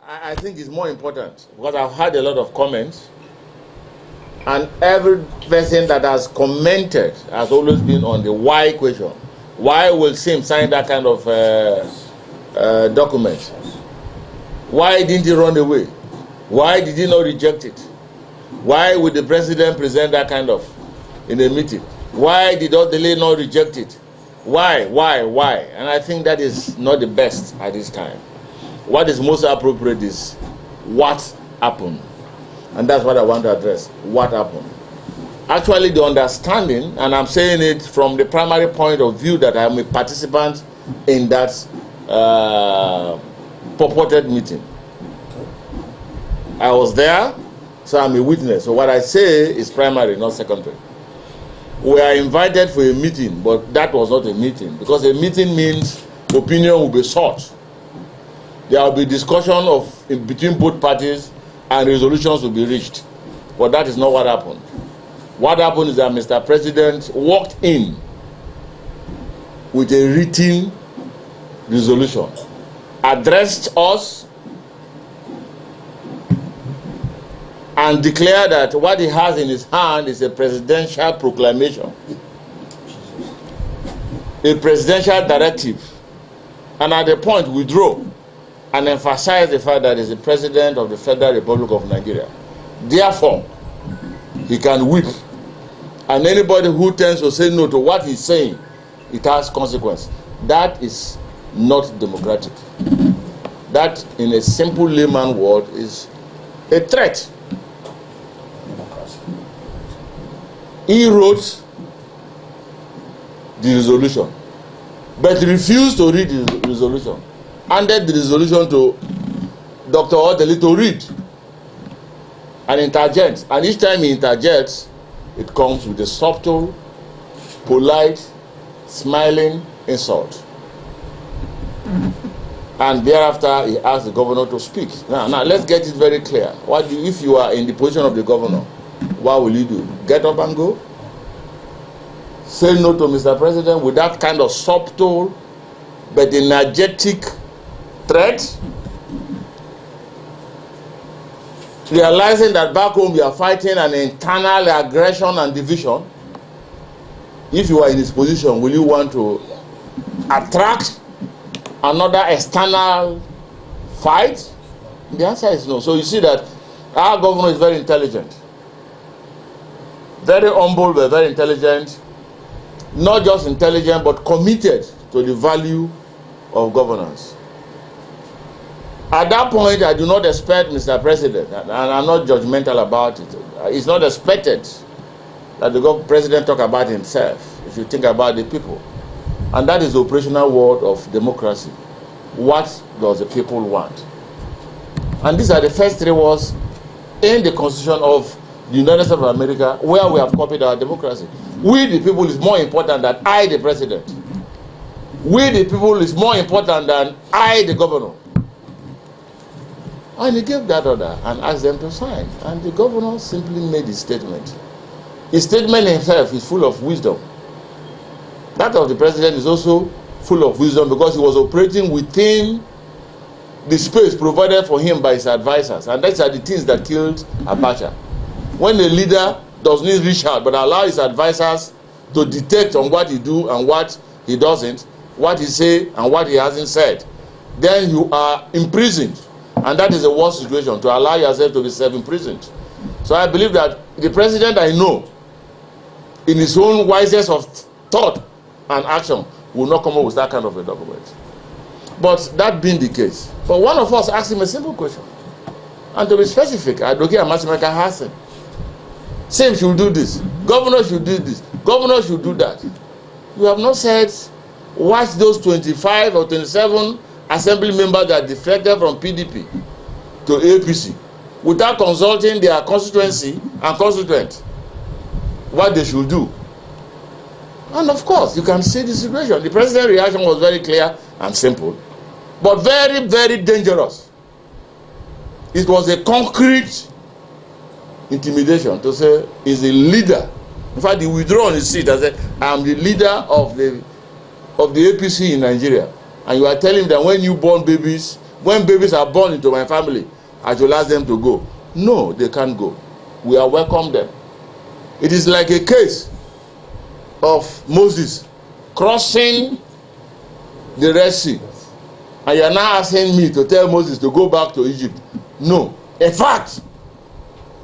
I think it's more important because I've had a lot of comments, and every person that has commented has always been on the why question. Why will Sim sign that kind of document? Why didn't he run away? Why did he not reject it? Why would the president present that kind of in a meeting? Why did Odele not reject it? Why? And I think that is not the best at this time. What is most appropriate is what happened. And that's what I want to address. What happened? Actually, the understanding, and I'm saying it from the primary point of view that I'm a participant in that purported meeting. I was there, so I'm a witness. So what I say is primary, not secondary. We are invited for a meeting, but that was not a meeting, because a meeting means opinion will be sought. There will be discussion between both parties and resolutions will be reached. But that is not what happened. What happened is that Mr. President walked in with a written resolution, addressed us, and declared that what he has in his hand is a presidential proclamation, a presidential directive, and at the point withdraw and emphasize the fact that he is the President of the Federal Republic of Nigeria. Therefore, he can whip, and anybody who tends to say no to what he's saying, it has consequence. That is not democratic. That, in a simple layman word, is a threat. He wrote the resolution, but refused to read the resolution. Handed the resolution to Dr. Odele to read and interject. And each time he interjects, it comes with a subtle, polite, smiling insult. And thereafter, he asked the governor to speak. Now let's get it very clear. If you are in the position of the governor, what will you do? Get up and go? Say no to Mr. President with that kind of subtle but energetic threat? Realizing that back home you are fighting an internal aggression and division. If you are in this position, will you want to attract another external fight? The answer is no. So you see that our governor is very intelligent. Very humble, but very intelligent. Not just intelligent, but committed to the value of governance. At that point, I do not expect, Mr. President, and I'm not judgmental about it, it's not expected that the president talk about himself, if you think about the people. And that is the operational word of democracy. What does the people want? And these are the first three words in the Constitution of the United States of America, where we have copied our democracy. We the people is more important than I the president. We the people is more important than I the governor. And he gave that order and asked them to sign. And the governor simply made his statement. His statement himself is full of wisdom. That of the president is also full of wisdom because he was operating within the space provided for him by his advisors. And those are the things that killed Abacha. When a leader does not reach out but allow his advisors to detect on what he do and what he doesn't, what he say and what he hasn't said, then you are imprisoned. And that is the worst situation, to allow yourself to be self-imprisoned. So I believe that the president I know, in his own wisest of thought and action, will not come up with that kind of a document. But that being the case, but one of us asked him a simple question. And to be specific, Adoke Amasimeka Hassan, Same should do this, governor should do this, governor should do that. You have not said watch those 25 or 27 assembly members that defected from PDP to APC without consulting their constituency and constituent what they should do. And of course, you can see the situation. The president's reaction was very clear and simple, but very, very dangerous. It was a concrete intimidation to say he's a leader. In fact, he withdrew on his seat and said, I am the leader of the APC in Nigeria. And you are telling them when newborn babies when babies are born into my family, I should ask them to go. No, they can't go. We are welcome them. It is like a case of Moses crossing the Red Sea, and you are now asking me to tell Moses to go back to Egypt. No. In fact,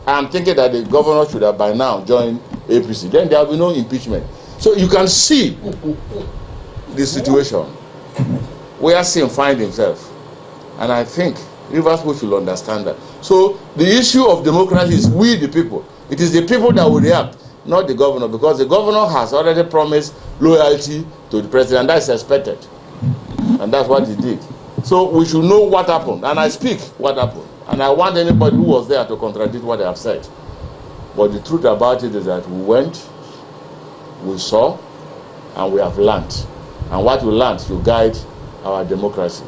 I am thinking that the governor should have by now joined APC. Then there will be no impeachment. So you can see the situation where Sim finds himself. And I think Rivers people should understand that. So the issue of democracy is we the people. It is the people that will react, not the governor, because the governor has already promised loyalty to the president. That is expected. And that's what he did. So we should know what happened. And I speak what happened. And I want anybody who was there to contradict what I have said. But the truth about it is that we went, we saw, and we have learned. And what we learned should guide our democracy.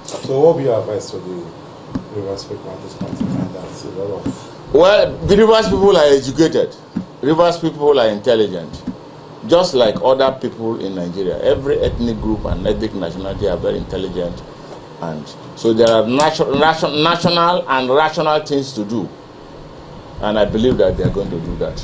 So what would be your advice to the Rivers people at this point in time? That's a lot of... Well, the Rivers people are educated. Rivers people are intelligent. Just like other people in Nigeria. Every ethnic group and ethnic nationality are very intelligent. And so there are national and rational things to do. And I believe that they are going to do that.